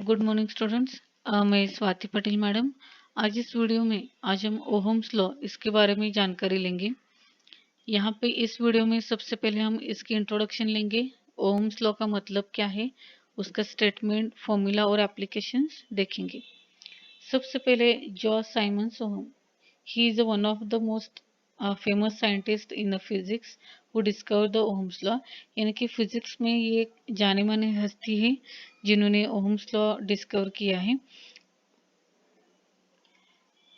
Good morning students. मैं Swati Patel madam. आज इस वीडियो में हम ओहम्स लॉ इसके बारे में जानकारी लेंगे। यहाँ पे इस वीडियो में सबसे पहले हम इसकी इंट्रोडक्शन लेंगे। ओहम्स लॉ का मतलब क्या है, उसका स्टेटमेंट, फॉर्मूला और एप्लीकेशंस देखेंगे। सबसे पहले George Simons Ohm, he is one of the most famous scientist in physics who discover the Ohm's law. यानी कि फिजिक्स में ये एक जाने माने हस्ती है जिन्होंने ओहम्स लॉ डिस्कवर किया है।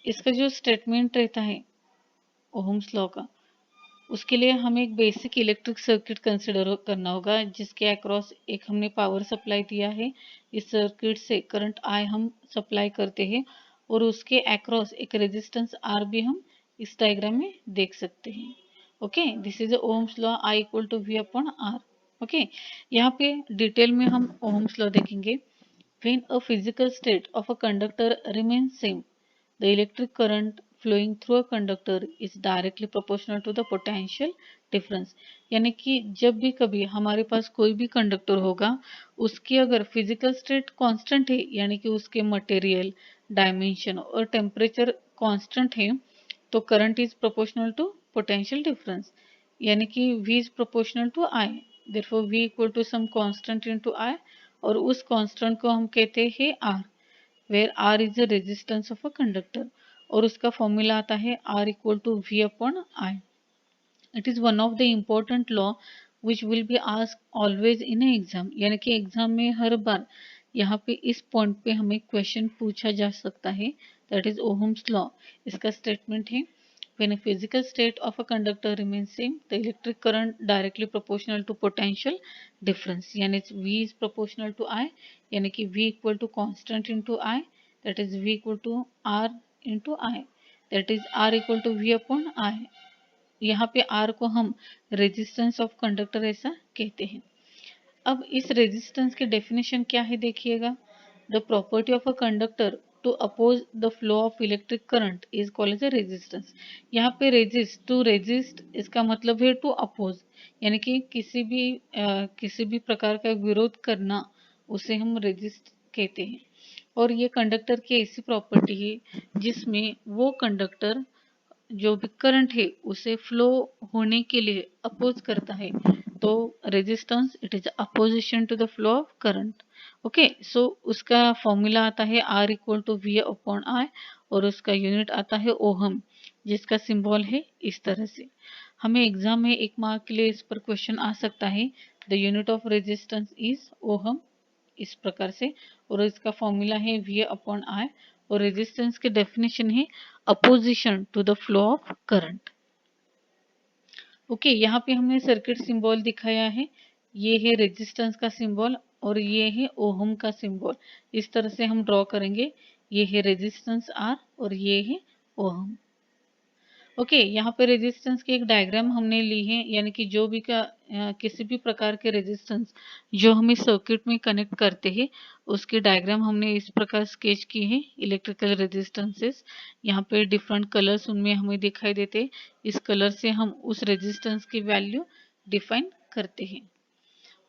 इसका जो स्टेटमेंट रहता है ओहम्स लॉ का, उसके लिए हमें एक बेसिक इलेक्ट्रिक सर्किट कंसिडर करना होगा जिसके अक्रॉस एक हमने पावर सप्लाई दिया है। इस सर्किट से करंट आई हम सप्लाई करते हैं और उसके अक्रॉस एक रेजिस्टेंस आर भी हम इस डायग्राम में देख सकते हैं। Okay, this is Ohm's law, I equal to V upon R. Okay, यहाँ पे डिटेल में हम ओहम्स लॉ देखेंगे। When a physical state of a conductor remains same, the electric current flowing through a conductor is directly proportional to the potential difference। यानी कि जब भी कभी हमारे पास कोई भी कंडक्टर होगा, उसकी अगर फिजिकल स्टेट कांस्टेंट है, यानी कि उसके मटेरियल, डायमेंशन और टेम्परेचर कांस्टेंट है, तो current is proportional to potential difference. यानी कि V is proportional to I, therefore V equal to some constant into I, और उस कांस्टेंट को हम कहते हैं R, where R is the resistance of a conductor, और उसका फॉर्मूला आता है R equal to V upon I. It is one of the important law which will be ask always in A exam. यानी कि exam में हर बार यहाँ पे इस पॉइंट पे हमें क्वेश्चन पूछा जा सकता है, दैट इज ओहम्स लॉ। इसका स्टेटमेंट है when a physical state of a conductor remains same, the electric current directly proportional to potential difference, यानी V is proportional to I, यानी कि V equal to constant into I, that is V equal to R into I, that is R equal to V upon I। यहाँ पे R को हम resistance of conductor ऐसा कहते हैं। अब इस रेजिस्टेंस की डेफिनेशन क्या है देखिएगा। The property of a conductor to oppose the flow of electric current is called as a resistance. यहाँ पे रेजिस्ट, टू रेजिस्ट इसका मतलब है टू अपोज, यानी कि किसी भी प्रकार का विरोध करना, उसे हम रेजिस्ट कहते हैं। और ये कंडक्टर की ऐसी प्रॉपर्टी है जिसमें वो कंडक्टर जो भी करंट है उसे फ्लो होने के लिए अपोज करता है, तो resistance it is opposition to the flow of current. Okay, so उसका फॉर्मूला आता है R equal to V upon I, और उसका यूनिट आता है ओहम, जिसका सिंबल है इस तरह से। हमें एग्जाम में एक मार्क के लिए इस पर क्वेश्चन आ सकता है, the unit of resistance is ohm, इस प्रकार से, और इसका फॉर्मूला है वी अपॉन आई, और रेजिस्टेंस की डेफिनेशन है opposition to the flow of current. Okay, यहाँ पे हमने सर्किट सिंबल दिखाया है, ये है रेजिस्टेंस का सिंबल और ये है ओहम का सिंबल। इस तरह से हम ड्रॉ करेंगे, ये है रेजिस्टेंस आर और ये है ओहम। ओके, यहाँ पे रेजिस्टेंस की एक डायग्राम हमने ली है, यानी कि जो भी किसी भी प्रकार के रेजिस्टेंस जो हम इस सर्किट में कनेक्ट करते हैं, उसकी डायग्राम हमने इस प्रकार स्केच की है। इलेक्ट्रिकल रेजिस्टेंसेस, यहाँ पे डिफरेंट कलर्स उनमें हमें दिखाई देते, इस कलर से हम उस रेजिस्टेंस की वैल्यू डिफाइन करते हैं।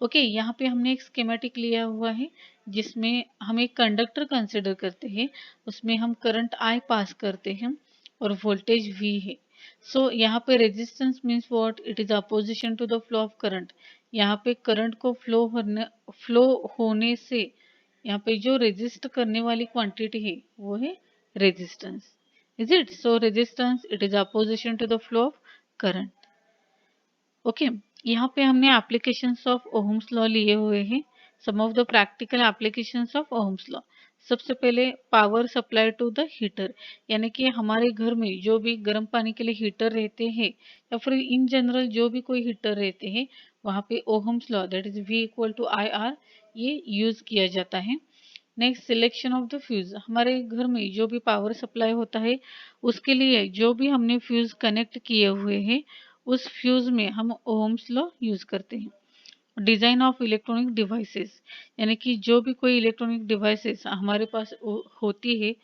ओके, यहाँ पे हमने एक स्कीमेटिक लिया हुआ है जिसमें हम एक कंडक्टर कंसिडर करते हैं, उसमें हम करंट आई पास करते हैं और वोल्टेज वी है। सो यहाँ पे resistance means what, it is opposition to the flow of current. यहाँ पे करंट को फ्लो होने से यहाँ पे जो रेजिस्ट करने वाली क्वांटिटी है वो है resistance, is it. So resistance it is opposition to the flow of current. Okay, यहाँ पे हमने एप्लीकेशंस ऑफ ओहम्स लॉ लिए हुए हैं। Some of the practical applications of Ohm's law. सबसे पहले power supply to the heater, यानी कि हमारे घर में जो भी गर्म पानी के लिए हीटर रहते हैं या फिर इन जनरल जो भी कोई हीटर रहते हैं, वहाँ पे Ohm's law that is V equal to I R ये यूज किया जाता है। Next, selection of the fuse, हमारे घर में जो भी पावर सप्लाई होता है उसके लिए जो भी हमने फ्यूज कनेक्ट किए हुए हैं, उस फ्यूज में हम ओहम्स लॉ यूज करते हैं। डिजाइन ऑफ इलेक्ट्रॉनिक डिवाइसेस, यानी कि जो भी कोई इलेक्ट्रॉनिक डिवाइसेस हमारे पास होती है,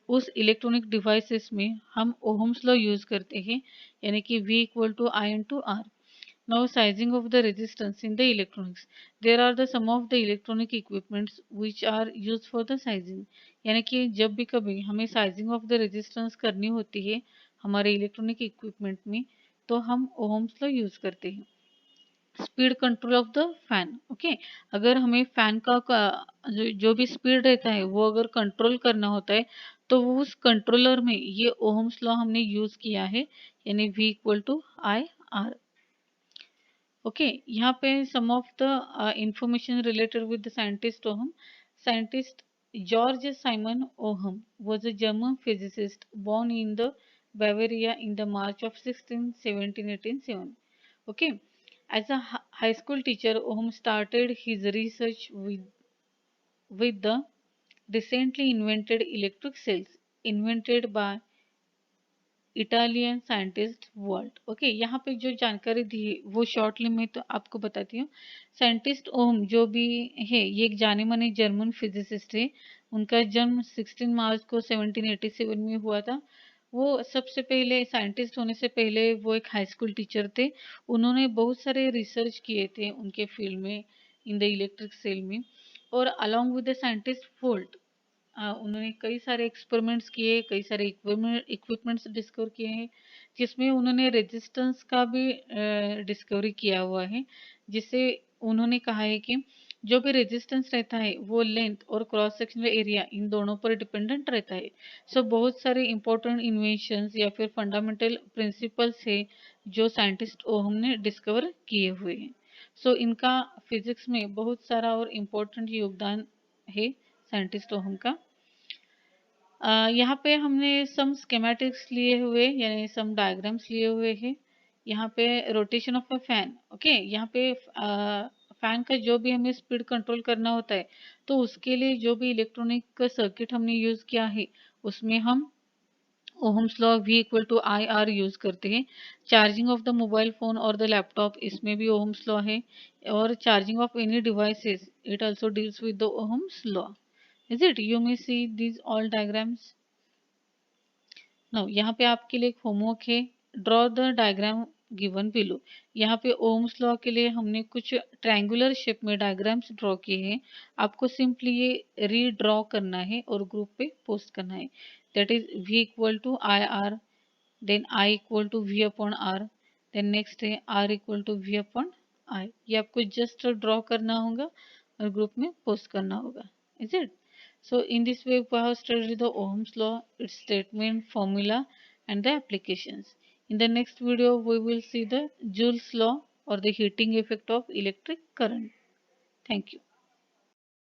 उस इलेक्ट्रॉनिक डिवाइसेस में हम ओहम्स लॉ यूज करते हैं, यानी कि V equal to I into R. Now sizing of the resistance in the electronics. There are the some of the electronic equipments which are used for the sizing. यानी कि जब भी कभी हमें साइजिंग ऑफ द रेजिस्टेंस करनी होती है हमारे इलेक्ट्रॉनिक इक्विपमेंट में, तो हम ओहम्स लॉ यूज करते हैं। Speed control of the fan, okay. अगर हमें फैन जो भी स्पीड रहता है वो अगर कंट्रोल करना होता है तो वो उस कंट्रोलर में ये ओहम्स लॉ हमने यूज किया है, यानी V equal to I R. Okay, यहाँ पे some of the information related with the scientist Ohm. Scientist George Simon Ohm was a German physicist born in the Bavaria in the March of 1877. Okay, as a high school teacher, Ohm started his research with the recently invented electric cells invented by Italian scientist world. Okay, यहाँ पे जो जानकारी दी है वो shortly में तो आपको बताती हूँ। साइंटिस्ट ओम जो भी है ये एक जाने माने जर्मन फिजिसिस्ट है। उनका जन्म 16 मार्च को 1787 में हुआ था। वो सबसे पहले साइंटिस्ट होने से पहले वो एक हाई स्कूल टीचर थे। उन्होंने बहुत सारे रिसर्च किए थे उनके फील्ड में, इन द इलेक्ट्रिक सेल में। और along with the scientist volt उन्होंने कई सारे एक्सपेरिमेंट्स किए, कई सारे इक्विपमेंट्स डिस्कवर किए हैं, जिसमें उन्होंने रेजिस्टेंस का भी डिस्कवरी किया हुआ है। जिससे उन्होंने कहा है कि जो भी रेजिस्टेंस रहता है वो लेंथ और क्रॉस सेक्शनल एरिया इन दोनों पर डिपेंडेंट रहता है। सो बहुत सारे इंपॉर्टेंट इन्वेंशंस या फिर फंडामेंटल प्रिंसिपल्स है जो साइंटिस्ट ओहम ने डिस्कवर किए हुए हैं। सो इनका फिजिक्स में बहुत सारा और इम्पोर्टेंट योगदान है साइंटिस्ट ओहम का। यहाँ पे हमने सम स्केमेटिक्स लिए हुए यानी सम डायग्राम्स लिए हुए हैं। यहाँ पे rotation of a fan, okay. यहाँ पे फैन का जो भी हमें स्पीड कंट्रोल करना होता है तो उसके लिए जो भी इलेक्ट्रॉनिक सर्किट हमने यूज किया है उसमें हम Ohm's law V equal to I R use करते हैं। Charging of the mobile phone और द लैपटॉप, इसमें भी ओहम्स लॉ है। और charging of any devices, it also deals with the Ohm's law. Is it? You may see these all diagrams. Now यहाँ पे आपके लिए एक होमवर्क है, draw the diagram given below. यहाँ पे ओम्स लॉ के लिए हमने कुछ ट्रायंगुलर शेप में डायग्राम्स ड्रॉ किए हैं। आपको सिंपली ये रीड्रॉ करना है और ग्रुप पे पोस्ट करना है। That is V equal to I R, then I equal to V upon R, then next है R equal to V upon I. ये आपको जस्ट ड्रॉ करना होगा और ग्रुप में पोस्ट करना होगा। Is it? So in this way we have studied the Ohm's law, its statement, formula and the applications. In the next video we will see the Joule's law or the heating effect of electric current. Thank you.